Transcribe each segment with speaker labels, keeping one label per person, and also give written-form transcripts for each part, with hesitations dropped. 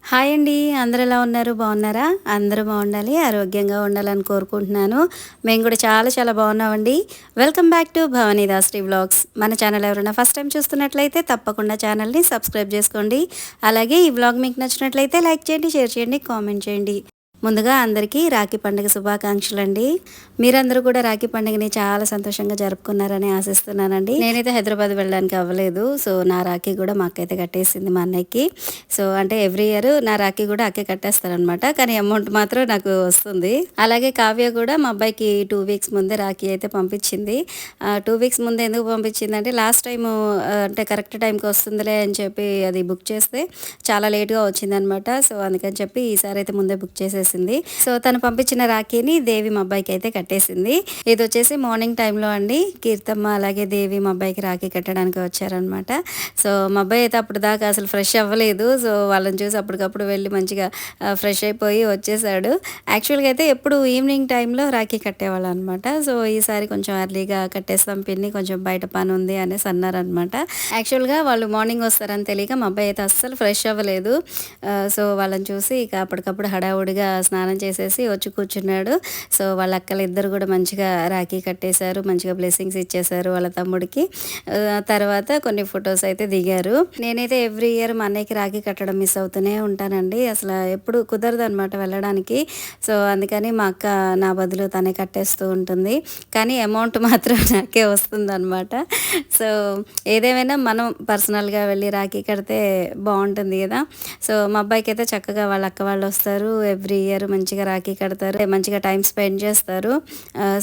Speaker 1: Hi అండి. అందరూ ఎలా ఉన్నారు? బాగున్నారా? అందరూ బాగుండాలి, ఆరోగ్యంగా ఉండాలని కోరుకుంటున్నాను. మేము కూడా చాలా చాలా బాగున్నామండి. వెల్కమ్ బ్యాక్ టు భవానీ దాస్టి వ్లాగ్స్. మన ఛానల్ ఎవరైనా ఫస్ట్ టైం చూస్తున్నట్లయితే తప్పకుండా ఛానల్ని సబ్స్క్రైబ్ చేసుకోండి. అలాగే ఈ వ్లాగ్ మీకు నచ్చినట్లయితే లైక్ చేయండి, షేర్ చేయండి, కామెంట్ చేయండి. ముందుగా అందరికీ రాఖీ పండుగ శుభాకాంక్షలు అండి. మీరందరూ కూడా రాఖీ పండుగని చాలా సంతోషంగా జరుపుకున్నారని ఆశిస్తున్నానండి. నేనైతే హైదరాబాద్ వెళ్ళడానికి అవ్వలేదు. సో నా రాఖీ కూడా మా అక్క అయితే కట్టేసింది మా అన్నయ్యకి. సో అంటే ఎవ్రీ ఇయర్ నా రాఖీ కూడా అక్కే కట్టేస్తారనమాట. కానీ అమౌంట్ మాత్రం నాకు వస్తుంది. అలాగే కావ్య కూడా మా అబ్బాయికి 2 వీక్స్ ముందే రాఖీ అయితే పంపించింది. 2 వీక్స్ ముందే ఎందుకు పంపించింది అంటే లాస్ట్ టైం అంటే కరెక్ట్ టైంకి వస్తుందిలే అని చెప్పి అది బుక్ చేస్తే చాలా లేట్గా వచ్చిందనమాట. సో అందుకని చెప్పి ఈసారి అయితే ముందే బుక్ చేసేసింది. సో తను పంపించిన రాఖీని దేవి మా అబ్బాయికి అయితే కట్టేసింది. ఇది వచ్చేసి మార్నింగ్ టైంలో అండి. కీర్తమ్మ అలాగే దేవి మా అబ్బాయికి రాఖీ కట్టడానికి వచ్చారనమాట. సో మా అబ్బాయి అయితే అప్పుడు దాకా అసలు ఫ్రెష్ అవ్వలేదు. సో వాళ్ళని చూసి అప్పటికప్పుడు వెళ్ళి మంచిగా ఫ్రెష్ అయిపోయి వచ్చేసాడు. యాక్చువల్గా అయితే ఎప్పుడు ఈవినింగ్ టైంలో రాఖీ కట్టేవాళ్ళు అనమాట. సో ఈసారి కొంచెం ఎర్లీగా కట్టేస్తాం పిన్ని, కొంచెం బయట పని ఉంది అనేసి అన్నారనమాట. యాక్చువల్గా వాళ్ళు మార్నింగ్ వస్తారని తెలియక మా అబ్బాయి అయితే అస్సలు ఫ్రెష్ అవ్వలేదు. సో వాళ్ళని చూసి ఇక అప్పటికప్పుడు హడావుడిగా స్నానం చేసేసి వచ్చి కూర్చున్నాడు. సో వాళ్ళ అక్కలు ఇద్దరు కూడా మంచిగా రాఖీ కట్టేశారు, మంచిగా బ్లెస్సింగ్స్ ఇచ్చేశారు వాళ్ళ తమ్ముడికి. తర్వాత కొన్ని ఫొటోస్ అయితే దిగారు. నేనైతే ఎవ్రీ ఇయర్ మా అన్నయ్యకి రాఖీ కట్టడం మిస్ అవుతూనే ఉంటానండి. అసలు ఎప్పుడు కుదరదు అనమాట వెళ్ళడానికి. సో అందుకని మా అక్క నా బదులు తనే కట్టేస్తూ ఉంటుంది. కానీ అమౌంట్ మాత్రం నాకే వస్తుంది అనమాట. సో ఏదేమైనా మనం పర్సనల్గా వెళ్ళి రాఖీ కడితే బాగుంటుంది కదా. సో మా అబ్బాయికి అయితే చక్కగా వాళ్ళ అక్క వాళ్ళు వస్తారు, ఎవ్రీ ఇయర్ మంచిగా రాఖీ కడతారు, మంచిగా టైం స్పెండ్ చేస్తారు.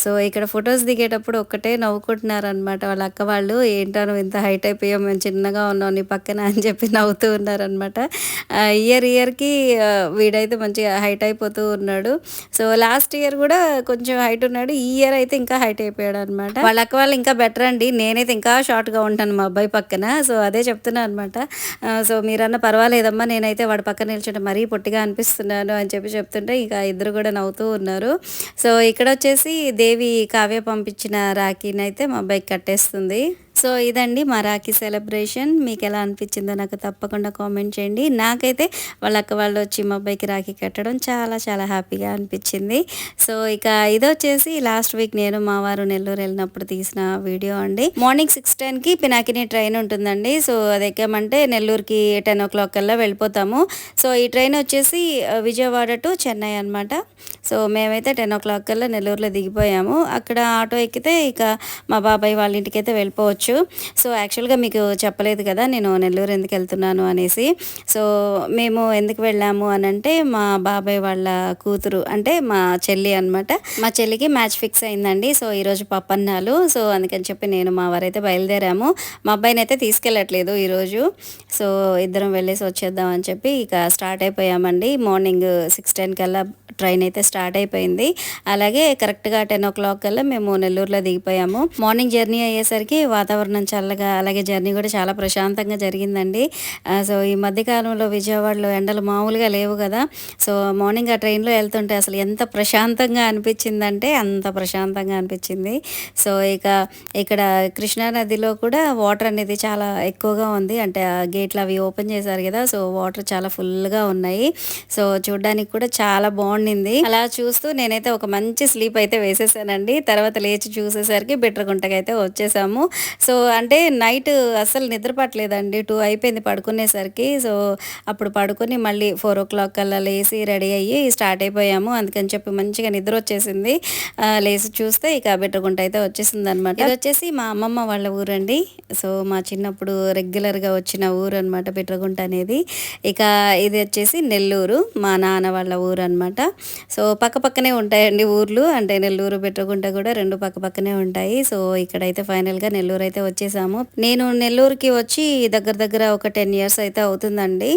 Speaker 1: సో ఇక్కడ ఫొటోస్ దిగేటప్పుడు ఒక్కటే నవ్వుకుంటున్నారు అనమాట వాళ్ళ అక్క వాళ్ళు. ఏంటో నువ్వు ఇంత హైట్ అయిపోయావు, మేము చిన్నగా ఉన్నావు నీ పక్కన అని చెప్పి నవ్వుతూ ఉన్నారనమాట. ఇయర్కి వీడైతే మంచిగా హైట్ అయిపోతూ ఉన్నాడు. సో లాస్ట్ ఇయర్ కూడా కొంచెం హైట్ ఉన్నాడు, ఈ ఇయర్ అయితే ఇంకా హైట్ అయిపోయాడు అనమాట. వాళ్ళ అక్క వాళ్ళు ఇంకా బెటర్ అండి. నేనైతే ఇంకా షార్ట్గా ఉంటాను మా అబ్బాయి పక్కన. సో అదే చెప్తున్నాను అనమాట. సో మీరన్నా పర్వాలేదమ్మా, నేనైతే వాడి పక్కన నిల్చుంటే మరీ పొట్టిగా అనిపిస్తున్నాను అని చెప్పి చెప్తుంటే ఇక ఇద్దరు కూడా నవ్వుతూ ఉన్నారు. సో ఇక్కడ వచ్చేసి దేవి కావ్య పంపించిన రాఖీని అయితే మా అబ్బాయికి కట్టేస్తుంది. సో ఇదండి మా రాఖీ సెలబ్రేషన్. మీకు ఎలా అనిపించిందో నాకు తప్పకుండా కామెంట్ చేయండి. నాకైతే వాళ్ళ అక్క వాళ్ళు వచ్చి మా అబ్బాయికి రాఖీ కట్టడం చాలా చాలా హ్యాపీగా అనిపించింది. సో ఇక ఇది వచ్చేసి లాస్ట్ వీక్ నేను మా వారు నెల్లూరు వెళ్ళినప్పుడు తీసిన వీడియో అండి. మార్నింగ్ 6:10కి పినాకిని ట్రైన్ ఉంటుందండి. సో అది ఎక్కామంటే నెల్లూరుకి 10 o'clock కల్లా వెళ్ళిపోతాము. సో ఈ ట్రైన్ వచ్చేసి విజయవాడ టు చెన్నై అనమాట. సో మేమైతే 10 o'clock కల్లా నెల్లూరులో దిగిపోయాము. అక్కడ ఆటో ఎక్కితే ఇక మా బాబాయ్ వాళ్ళ ఇంటికి అయితే వెళ్ళిపోవచ్చు. సో యాక్చువల్గా మీకు చెప్పలేదు కదా నేను నెల్లూరు ఎందుకు వెళ్తున్నాను అనేసి. సో మేము ఎందుకు వెళ్ళాము అని అంటే మా బాబాయ్ వాళ్ళ కూతురు అంటే మా చెల్లి అనమాట. మా చెల్లికి మ్యాచ్ ఫిక్స్ అయిందండి. సో ఈరోజు పప్పన్నాలు. సో అందుకని చెప్పి నేను మా వారైతే బయలుదేరాము. మా అబ్బాయిని అయితే తీసుకెళ్ళట్లేదు ఈరోజు. సో ఇద్దరం వెళ్ళేసి వచ్చేద్దాం అని చెప్పి ఇక స్టార్ట్ అయిపోయామండి. మార్నింగ్ 6:10 కల్లా ట్రైన్ అయితే స్టార్ట్ అయిపోయింది. అలాగే కరెక్ట్గా 10 o'clock కల్లా మేము నెల్లూరులో దిగిపోయాము. మార్నింగ్ జర్నీ అయ్యేసరికి వాతావరణం చల్లగా, అలాగే జర్నీ కూడా చాలా ప్రశాంతంగా జరిగిందండి. సో ఈ మధ్యకాలంలో విజయవాడలో ఎండలు మామూలుగా లేవు కదా. సో మార్నింగ్ ఆ ట్రైన్లో వెళ్తుంటే అసలు ఎంత ప్రశాంతంగా అనిపించిందంటే అంత ప్రశాంతంగా అనిపించింది. సో ఇక ఇక్కడ కృష్ణానదిలో కూడా వాటర్ అనేది చాలా ఎక్కువగా ఉంది. అంటే ఆ గేట్లు అవి ఓపెన్ చేశారు కదా. సో వాటర్ చాలా ఫుల్గా ఉన్నాయి. సో చూడడానికి కూడా చాలా బాగుండింది. అలా చూస్తూ నేనైతే ఒక మంచి స్లీప్ అయితే వేసేసానండి. తర్వాత లేచి చూసేసరికి బిట్రగుంటకి అయితే వచ్చేసాము. సో అంటే నైట్ అస్సలు నిద్ర పట్టలేదండి. 2 అయిపోయింది పడుకునేసరికి. సో అప్పుడు పడుకుని మళ్ళీ 4 o'clock కల్లా లేచి రెడీ అయ్యి స్టార్ట్ అయిపోయాము. అందుకని చెప్పి మంచిగా నిద్ర వచ్చేసింది. లేచి చూస్తే ఇక బిట్రగుంట అయితే వచ్చేసింది అనమాట. ఇది వచ్చేసి మా అమ్మమ్మ వాళ్ళ ఊరండి. సో మా చిన్నప్పుడు రెగ్యులర్గా వచ్చిన ఊరు అనమాట బిట్రగుంట అనేది. ఇక ఇది వచ్చేసి నెల్లూరు, మా నాన్న వాళ్ళ ఊరు అనమాట. సో పక్కనే ఉంటాయండి ఊర్లు. అంటే నెల్లూరు బిట్రగుంట కూడా 2 పక్కనే ఉంటాయి. సో ఇక్కడైతే ఫైనల్గా నెల్లూరు అయితే వచ్చేసాము. నేను నెల్లూరుకి వచ్చి దగ్గర ఒక 10 years అయితే అవుతుందండి.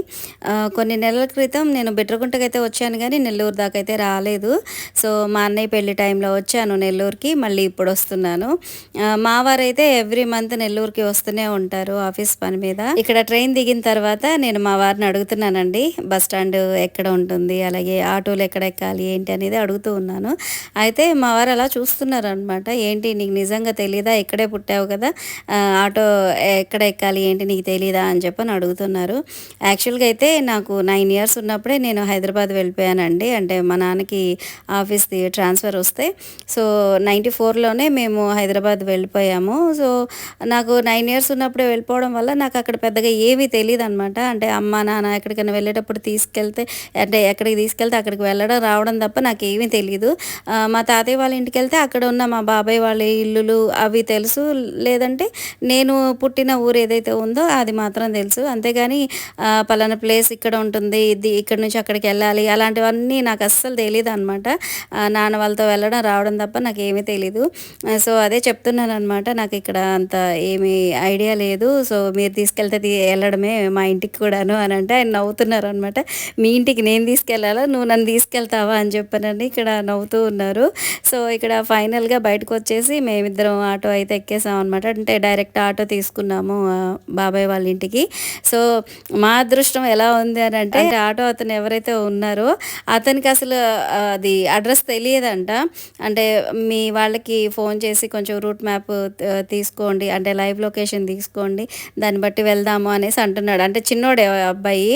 Speaker 1: కొన్ని నెలల క్రితం నేను బిట్రగుంటకి అయితే వచ్చాను కానీ నెల్లూరు దాకా అయితే రాలేదు. సో మా అన్నయ్య పెళ్లి టైంలో వచ్చాను నెల్లూరుకి, మళ్ళీ ఇప్పుడు వస్తున్నాను. మా వారైతే ఎవ్రీ మంత్ నెల్లూరుకి వస్తూనే ఉంటారు ఆఫీస్ పని మీద. ఇక్కడ ట్రైన్ దిగిన తర్వాత నేను మా వారిని అడుగుతున్నానండి బస్ స్టాండ్ ఎక్కడ ఉంటుంది, అలాగే ఆటోలు ఎక్కడ ఎక్కాలి ఏంటి అనేది అడుగుతూ ఉన్నాను. అయితే మా వారు అలా చూస్తున్నారు అనమాట. ఏంటి నీకు నిజంగా తెలీదా, ఇక్కడే పుట్టావు కదా, ఆటో ఎక్కడ ఎక్కాలి ఏంటి నీకు తెలీదా అని చెప్పని అడుగుతున్నారు. యాక్చువల్గా అయితే నాకు 9 ఇయర్స్ ఉన్నప్పుడే నేను హైదరాబాద్ వెళ్ళిపోయానండి. అంటే మా నాన్నకి ఆఫీస్ది ట్రాన్స్ఫర్ వస్తే సో 94లోనే మేము హైదరాబాద్ వెళ్ళిపోయాము. సో నాకు 9 ఇయర్స్ ఉన్నప్పుడే వెళ్ళిపోవడం వల్ల నాకు అక్కడ పెద్దగా ఏమీ తెలీదనమాట. అంటే అమ్మ, నాన్న ఎక్కడికైనా వెళ్ళేటప్పుడు తీసుకెళ్తే అంటే ఎక్కడికి తీసుకెళ్తే అక్కడికి వెళ్ళడం, రావడం తప్ప నాకేమీ తెలీదు. మా తాతయ్య వాళ్ళ ఇంటికెళ్తే అక్కడ ఉన్న మా బాబాయ్ వాళ్ళ ఇల్లులు అవి తెలుసు. లేదంటే నేను పుట్టిన ఊరు ఏదైతే ఉందో అది మాత్రం తెలుసు. అంతేగాని పలానా ప్లేస్ ఇక్కడ ఉంటుంది, ఇది ఇక్కడ నుంచి అక్కడికి వెళ్ళాలి అలాంటివన్నీ నాకు అస్సలు తెలీదనమాట. నాన్న వాళ్ళతో వెళ్ళడం, రావడం తప్ప నాకేమీ తెలీదు. సో అదే చెప్తున్నాననమాట. నాకు ఇక్కడ అంత ఏమీ ఐడియా లేదు. సో మీరు తీసుకెళ్తే వెళ్ళడమే మా ఇంటికి కూడాను అని అంటే ఆయన నవ్వుతున్నారనమాట. మీ ఇంటికి నేను తీసుకెళ్ళాలా, నువ్వు నన్ను తీసుకెళ్తావా అని చెప్పానని ఇక్కడ నవ్వుతూ ఉన్నారు. సో ఇక్కడ ఫైనల్గా బయటకు వచ్చేసి మేమిద్దరం ఆటో అయితే ఎక్కేసాం అనమాట. అంటే డైరెక్ట్ ఆటో తీసుకున్నాము బాబాయ్ వాళ్ళ ఇంటికి. సో మా అదృష్టం ఎలా ఉంది అని అంటే ఆటో అతను ఎవరైతే ఉన్నారో అతనికి అసలు అది అడ్రస్ తెలియదంట. అంటే మీ వాళ్ళకి ఫోన్ చేసి కొంచెం రూట్ మ్యాప్ తీసుకోండి, అంటే లైవ్ లొకేషన్ తీసుకోండి, దాన్ని బట్టి వెళ్దాము అనేసి అంటున్నాడు. అంటే చిన్నోడే అబ్బాయి.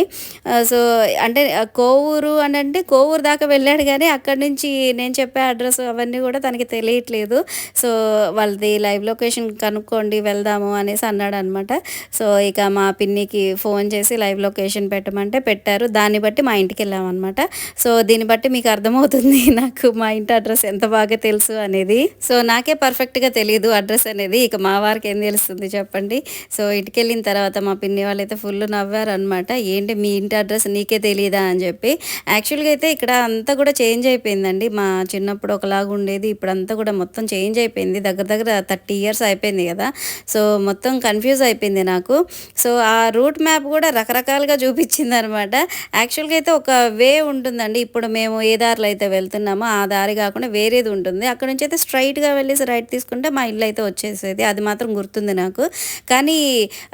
Speaker 1: సో అంటే కోవూరు అని అంటే కోవూరు దాకా వెళ్ళాడు కానీ అక్కడి నుంచి నేను చెప్పే అడ్రస్ అవన్నీ కూడా తనకి తెలియట్లేదు. సో వాళ్ళది లైవ్ లొకేషన్ కనుక్కోండి వెళ్దాము అనేసి అన్నాడు అనమాట. సో ఇక మా పిన్నికి ఫోన్ చేసి లైవ్ లొకేషన్ పెట్టమంటే పెట్టారు. దాన్ని బట్టి మా ఇంటికి వెళ్ళామన్నమాట. సో దీన్ని బట్టి మీకు అర్థమవుతుంది నాకు మా ఇంటి అడ్రస్ ఎంత బాగా తెలుసు అనేది. సో నాకే పర్ఫెక్ట్గా తెలియదు అడ్రస్ అనేది, ఇక మా వారికి ఏం తెలుస్తుంది చెప్పండి. సో ఇంటికి వెళ్ళిన తర్వాత మా పిన్ని వాళ్ళైతే ఫుల్ నవ్వారు అనమాట. ఏంటి మీ ఇంటి అడ్రస్ నీకే తెలియదా అని చెప్పి. యాక్చువల్గా అయితే ఇక్కడ అంతా కూడా చేంజ్ అయిపోయిందండి. మా చిన్నప్పుడు ఒకలాగా ఉండేది, ఇప్పుడు అంతా కూడా మొత్తం చేంజ్ అయిపోయింది. దగ్గర దగ్గర 30 ఇయర్స్ అయిపోయింది కదా. సో మొత్తం కన్ఫ్యూజ్ అయిపోయింది నాకు. సో ఆ రూట్ మ్యాప్ కూడా రకరకాలుగా చూపించింది అనమాట. యాక్చువల్గా అయితే ఒక వే ఉంటుందండి. ఇప్పుడు మేము ఏ దారిలో అయితే వెళ్తున్నామో ఆ దారి కాకుండా వేరేది ఉంటుంది. అక్కడ నుంచి అయితే స్ట్రైట్గా వెళ్ళేసి రైట్ తీసుకుంటే మా ఇల్లు అయితే వచ్చేసేది. అది మాత్రం గుర్తుంది నాకు. కానీ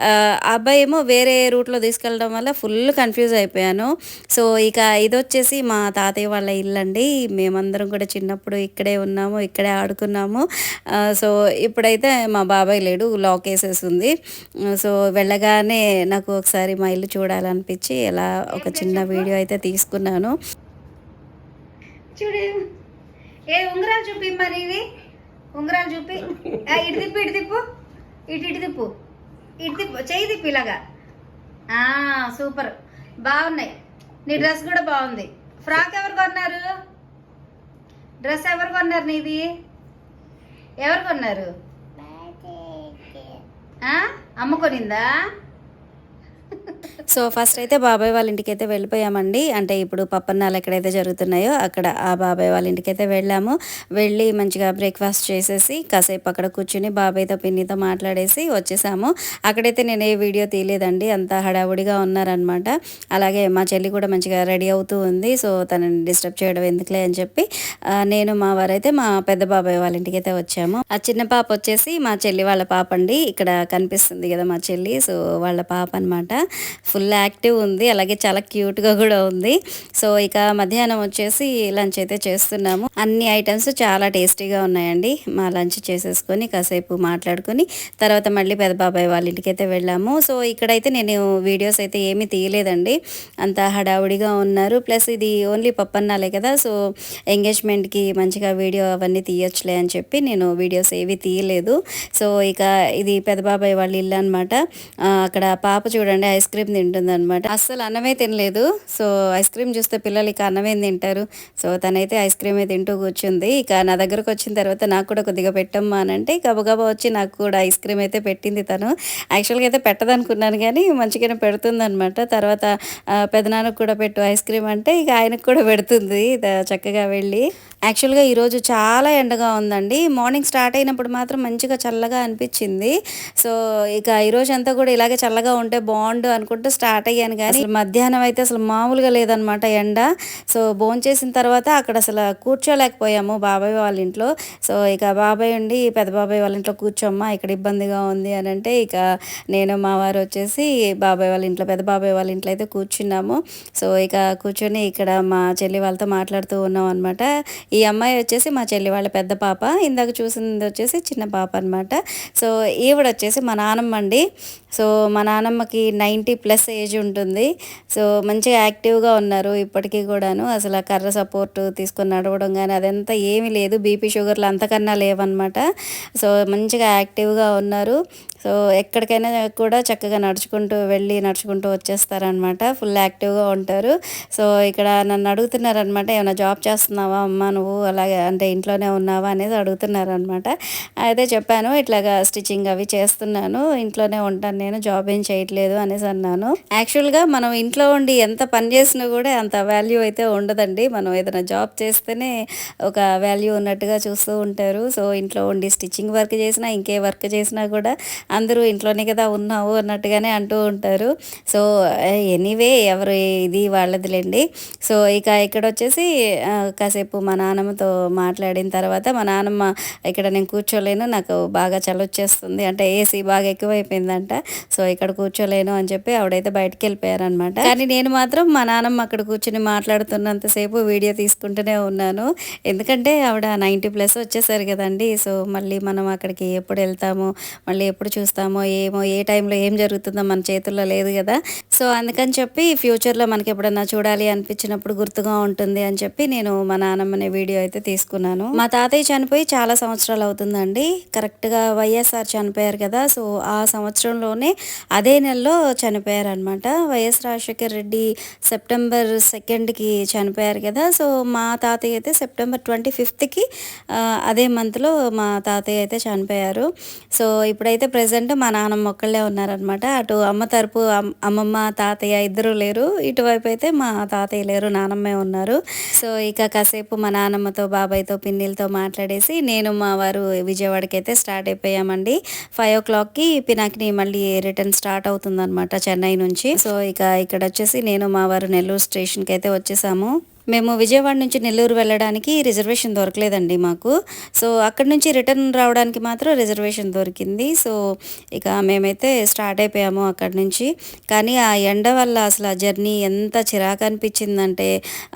Speaker 1: ఆ అబ్బాయి ఏమో వేరే రూట్లో తీసుకెళ్ళడం వల్ల ఫుల్ కన్ఫ్యూజ్ అయిపోయాను. సో ఇక ఇది వచ్చేసి మా తాతయ్య వాళ్ళ ఇల్లు అండి. మేమందరం కూడా చిన్నప్పుడు ఇక్కడే ఉన్నాము, ఇక్కడే ఆడుకున్నాము. సో ఇప్పుడైతే మా బాబాయ్ లేడు, లాక్ వేసేసింది. సో వెళ్ళగానే నాకు ఒకసారి మా ఇల్లు చూడాలనిపించి ఇలా ఒక చిన్న వీడియో అయితే తీసుకున్నాను.
Speaker 2: చూడు ఏ ఉంగరాలు చూపి, మరి ఇవి ఉంగరాలు చూపి. ఇటు తిప్పు, ఇటు తిప్పు, ఇటు తిప్పు, ఇటు తిప్పు, చెయ్యి తిప్పు ఇలాగా. సూపర్, బాగున్నాయి. నీ డ్రెస్ కూడా బాగుంది. ఫ్రాక్ ఎవరు కొన్నారు? డ్రెస్ ఎవరు కొన్నారు? నీది ఎవరు కొన్నారు? అమ్మ కొనిందా?
Speaker 1: సో ఫస్ట్ అయితే బాబాయ్ వాళ్ళ ఇంటికి అయితే వెళ్ళిపోయామండి. అంటే ఇప్పుడు పప్పన్నాలు ఎక్కడైతే జరుగుతున్నాయో అక్కడ ఆ బాబాయ్ వాళ్ళ ఇంటికి అయితే వెళ్ళాము. వెళ్ళి మంచిగా బ్రేక్ఫాస్ట్ చేసేసి కాసేపు అక్కడ కూర్చుని బాబాయ్తో పిన్నితో మాట్లాడేసి వచ్చేసాము. అక్కడైతే నేను ఏ వీడియో తీయలేదండి, అంతా హడావుడిగా ఉన్నారనమాట. అలాగే మా చెల్లి కూడా మంచిగా రెడీ అవుతూ ఉంది. సో తనని డిస్టర్బ్ చేయడం ఎందుకులే అని చెప్పి నేను మా వారైతే మా పెద్ద బాబాయ్ వాళ్ళ ఇంటికి అయితే వచ్చాము. ఆ చిన్న పాప వచ్చేసి మా చెల్లి వాళ్ళ పాప అండి. ఇక్కడ కనిపిస్తుంది కదా మా చెల్లి, సో వాళ్ళ పాప అనమాట. ఫుల్ యాక్టివ్ ఉంది, అలాగే చాలా క్యూట్గా కూడా ఉంది. సో ఇక మధ్యాహ్నం వచ్చేసి లంచ్ అయితే చేస్తున్నాము. అన్ని ఐటమ్స్ చాలా టేస్టీగా ఉన్నాయండి. మా లంచ్ చేసేసుకొని కాసేపు మాట్లాడుకొని తర్వాత మళ్ళీ పెద్ద బాబాయ్ వాళ్ళ ఇంటికి అయితే వెళ్ళాము. సో ఇక్కడైతే నేను వీడియోస్ అయితే ఏమీ తీయలేదండి, అంత హడావుడిగా ఉన్నారు. ప్లస్ ఇది ఓన్లీ పప్పన్నాలే కదా, సో ఎంగేజ్మెంట్కి మంచిగా వీడియో అవన్నీ తీయొచ్చులే అని చెప్పి నేను వీడియోస్ ఏవి తీయలేదు. సో ఇక ఇది పెద్ద బాబాయ్ వాళ్ళ ఇల్లు అనమాట. అక్కడ పాప చూడండి ఐస్ క్రీమ్ తింటుంది అనమాట. అస్సలు అన్నమే తినలేదు. సో ఐస్ క్రీమ్ చూస్తే పిల్లలు ఇక అన్నమేం తింటారు. సో తనైతే ఐస్ క్రీమే తింటూ కూర్చుంది. ఇక నా దగ్గరకు వచ్చిన తర్వాత నాకు కూడా కొద్దిగా పెట్టమ్మా అని అంటే గబగబా వచ్చి నాకు కూడా ఐస్ క్రీమ్ అయితే పెట్టింది తను. యాక్చువల్గా అయితే పెట్టదనుకున్నాను కానీ మంచిగానే పెడుతుంది అనమాట. తర్వాత పెదనాన్నకు కూడా పెట్టు ఐస్ క్రీమ్ అంటే ఇక ఆయనకు కూడా పెడుతుంది చక్కగా వెళ్ళి. యాక్చువల్గా ఈరోజు చాలా ఎండగా ఉందండి. మార్నింగ్ స్టార్ట్ అయినప్పుడు మాత్రం మంచిగా చల్లగా అనిపించింది. సో ఇక ఈరోజు అంతా కూడా ఇలాగే చల్లగా ఉంటే బాగుండు అనుకుంటూ అన్నట్టు స్టార్ట్ అయ్యాను కానీ మధ్యాహ్నం అయితే అసలు మామూలుగా లేదనమాట ఎండ. సో భోంచేసిన తర్వాత అక్కడ అసలు కూర్చోలేకపోయాము బాబాయ్ వాళ్ళ ఇంట్లో. సో ఇక బాబాయ్ ఉండి పెద్ద బాబాయ్ వాళ్ళ ఇంట్లో కూర్చోమ్మా ఇక్కడ ఇబ్బందిగా ఉంది అని అంటే, ఇక నేను మా వారు వచ్చేసి బాబాయ్ వాళ్ళ ఇంట్లో పెద్ద బాబాయ్ వాళ్ళ ఇంట్లో అయితే కూర్చున్నాము. సో ఇక కూర్చొని ఇక్కడ మా చెల్లి వాళ్ళతో మాట్లాడుతూ ఉన్నాం అనమాట. ఈ అమ్మాయి వచ్చేసి మా చెల్లి వాళ్ళ పెద్ద పాప, ఇందాక చూసింది వచ్చేసి చిన్న పాప అనమాట. సో ఈవిడ వచ్చేసి మా నానమ్మ అండి. సో మా నానమ్మకి 90+ ఏజ్ ఉంటుంది. సో మంచిగా యాక్టివ్గా ఉన్నారు ఇప్పటికీ కూడాను. అసలు ఆ కర్ర సపోర్ట్ తీసుకొని నడవడం కానీ అదంతా ఏమీ లేదు. బీపీ షుగర్లు అంతకన్నా లేవన్నమాట. సో మంచిగా యాక్టివ్గా ఉన్నారు. సో ఎక్కడికైనా కూడా చక్కగా నడుచుకుంటూ వెళ్ళి నడుచుకుంటూ వచ్చేస్తారనమాట. ఫుల్ యాక్టివ్గా ఉంటారు. సో ఇక్కడ నన్ను అడుగుతున్నారనమాట, ఏమైనా జాబ్ చేస్తున్నావా అమ్మ నువ్వు, అలాగే అంటే ఇంట్లోనే ఉన్నావా అనేది అడుగుతున్నారనమాట. అయితే చెప్పాను ఇట్లాగా స్టిచ్చింగ్ అవి చేస్తున్నాను, ఇంట్లోనే ఉంటాను నేను, జాబ్ ఏం చేయట్లేదు అనేసి అన్నాను. యాక్చువల్గా మనం ఇంట్లో ఉండి ఎంత పని చేసినా కూడా అంత వాల్యూ అయితే ఉండదండి. మనం ఏదైనా జాబ్ చేస్తేనే ఒక వాల్యూ ఉన్నట్టుగా చూస్తూ ఉంటారు. సో ఇంట్లో ఉండి స్టిచ్చింగ్ వర్క్ చేసినా ఇంకే వర్క్ చేసినా కూడా అందరూ ఇంట్లోనే కదా ఉన్నావు అన్నట్టుగానే అంటూ ఉంటారు. సో ఎనీవే ఎవరు ఇది వాళ్ళదిలేండి. సో ఇక ఇక్కడ వచ్చేసి కాసేపు మా నాన్నమ్మతో మాట్లాడిన తర్వాత, మా నాన్నమ్మ ఇక్కడ నేను కూర్చోలేను, నాకు బాగా చలొచ్చేస్తుంది అంటే ఏసీ బాగా ఎక్కువైపోయిందంట, సో ఇక్కడ కూర్చోలేను అని చెప్పి ఆవిడైతే బయటకు వెళ్ళిపోయారనమాట. కానీ నేను మాత్రం మా నాన్నమ్మ అక్కడ కూర్చుని మాట్లాడుతున్నంతసేపు వీడియో తీసుకుంటూనే ఉన్నాను. ఎందుకంటే ఆవిడ 90+ వచ్చేసారు కదండి. సో మళ్ళీ మనం అక్కడికి ఎప్పుడు వెళ్తామో, మళ్ళీ ఎప్పుడు చూస్తామో ఏమో, ఏ టైంలో ఏం జరుగుతుందో మన చేతుల్లో లేదు కదా. సో అందుకని చెప్పి ఫ్యూచర్లో మనకి ఎప్పుడన్నా చూడాలి అనిపించినప్పుడు గుర్తుగా ఉంటుంది అని చెప్పి నేను మా నాన్నమ్మని వీడియో అయితే తీసుకున్నాను. మా తాతయ్య చనిపోయి చాలా సంవత్సరాలు అవుతుందండి. కరెక్ట్గా వైఎస్ఆర్ చనిపోయారు కదా. సో ఆ సంవత్సరంలోనే అదే నెలలో చనిపోయారు అనమాట. వైఎస్ రాజశేఖర్ రెడ్డి సెప్టెంబర్ 2కి చనిపోయారు కదా. సో మా తాతయ్య అయితే సెప్టెంబర్ 25కి అదే మంత్లో మా తాతయ్య అయితే చనిపోయారు. సో ఇప్పుడైతే ప్రజెంట్ మా నాన్నమ్మ ఒక్కళ్ళే ఉన్నారనమాట. అటు అమ్మ తరపు అమ్మమ్మ తాతయ్య ఇద్దరు లేరు, ఇటువైపు అయితే మా తాతయ్య లేరు, నానమ్మే ఉన్నారు. సో ఇక కాసేపు మా నాన్నమ్మతో బాబాయ్తో పిన్నిలతో మాట్లాడేసి నేను మా వారు విజయవాడకి అయితే స్టార్ట్ అయిపోయామండి. 5 o'clockకి పినాకిని మళ్ళీ రిటర్న్ స్టార్ట్ అవుతుందన్నమాట చెన్నై నుంచి. సో ఇక ఇక్కడ వచ్చేసి నేను మా వారు నెల్లూరు స్టేషన్కి అయితే వచ్చేసాము. మేము విజయవాడ నుంచి నెల్లూరు వెళ్ళడానికి రిజర్వేషన్ దొరకలేదండి మాకు. సో అక్కడి నుంచి రిటర్న్ రావడానికి మాత్రం రిజర్వేషన్ దొరికింది. సో ఇక మేమైతే స్టార్ట్ అయిపోయాము అక్కడి నుంచి. కానీ ఆ ఎండ వల్ల అసలు ఆ జర్నీ ఎంత చిరాకు అనిపించిందంటే,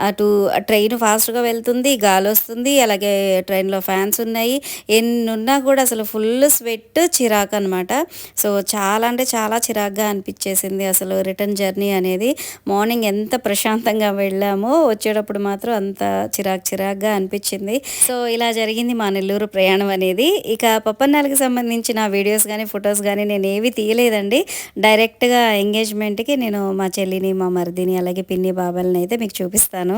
Speaker 1: అటు ట్రైన్ ఫాస్ట్గా వెళ్తుంది, గాలి వస్తుంది, అలాగే ట్రైన్లో ఫ్యాన్స్ ఉన్నాయి, ఎన్నున్నా కూడా అసలు ఫుల్ స్వెట్, చిరాకు అనమాట. సో చాలా అంటే చాలా చిరాకుగా అనిపించేసింది అసలు రిటర్న్ జర్నీ అనేది. మార్నింగ్ ఎంత ప్రశాంతంగా వెళ్ళామో వచ్చేటప్పుడు మాత్రం అంత చిరాకుగా అనిపించింది. సో ఇలా జరిగింది మా నెల్లూరు ప్రయాణం అనేది. ఇక పప్పన్నాలకి సంబంధించిన వీడియోస్ కానీ ఫొటోస్ కానీ నేను ఏవి తీయలేదండి. డైరెక్ట్గా ఎంగేజ్మెంట్కి నేను మా చెల్లిని, మా మరిదిని, అలాగే పిన్ని బాబాలని అయితే మీకు చూపిస్తాను.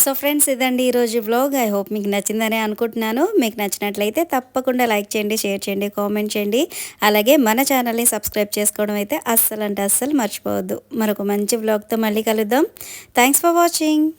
Speaker 1: సో ఫ్రెండ్స్, ఇదండి ఈరోజు వ్లాగ్. ఐ హోప్ మీకు నచ్చిందని అనుకుంటున్నాను. మీకు నచ్చినట్లయితే తప్పకుండా లైక్ చేయండి, షేర్ చేయండి, కామెంట్ చేయండి. అలాగే మన ఛానల్ని సబ్స్క్రైబ్ చేసుకోవడం అయితే అస్సలు అంటే అస్సలు మర్చిపోవద్దు. మరొక మంచి వ్లాగ్తో మళ్ళీ కలుద్దాం. Thanks for watching.